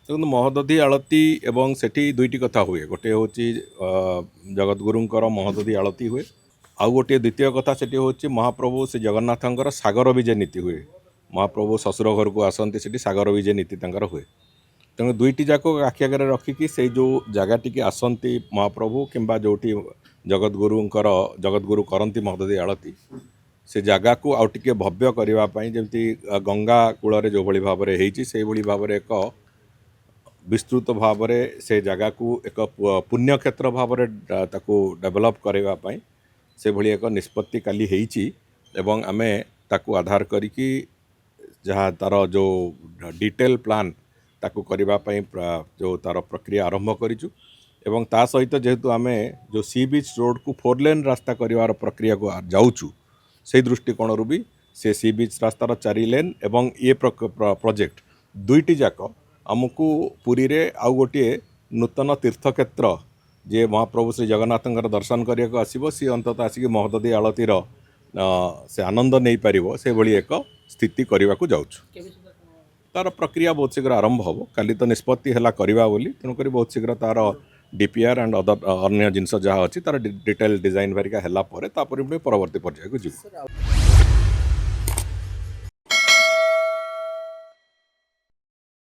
देखो महोदधी आलती एवं सेठी दुईटी कथा हुए गोटे हूँ जगतगुरुंकर महोदधी आलती हुए आउ गोटे द्वितीय कथा से हूँ महाप्रभु श्री जगन्नाथंकर सागर विजय नीति हुए। महाप्रभु ससुर घर को आसती से सागर विजय नीति हुए। तेणु दुईटी जाक आखि आगे रखिकी से जो जगह टी आसती महाप्रभु किंबा जोटी जगतगुरु करती महोदधी आलती से जगह को आउ टिके भव्य करने जमी गंगा कूल जो भाव में भाव में एक विस्तृत भाव में से जगह को एक पुण्य क्षेत्र भाव में डेभलप करने से भली एक निष्पत्ति काली एवं आमे ताकू आधार करिकी जहाँ तार जो डिटेल प्लान ताकू करने जो तार प्रक्रिया आरंभ करिचु एवं ता सहित जेहेतु आमे जो सी बीच रोड को 4 लेन रास्ता करिवार प्रक्रिया को जाऊचु से दृष्टिकोण भी से सी बीच रास्तार 4 लेन एवं ये प्रोजेक्ट दुईटी जाक आमको पुरी रे आउ गोटे नूतन तीर्थक्षेत्र जे महाप्रभु श्री जगन्नाथ दर्शन करने को आसो सी अंततः आसिक महोदधी आलतीर से आनंद नहीं पार से भली एक स्थिति करने को जाऊँ। तार प्रक्रिया बहुत शीघ्र आरंभ हम काली तो निष्पत्ति है करवा बोली तेणुक बहुत शीघ्र तार डीपीआर एंड अदर अन्य जिनस जहाँ अच्छी तार डिटेल डिजाइन भारिका है परवर्ती पर्याय को जीव।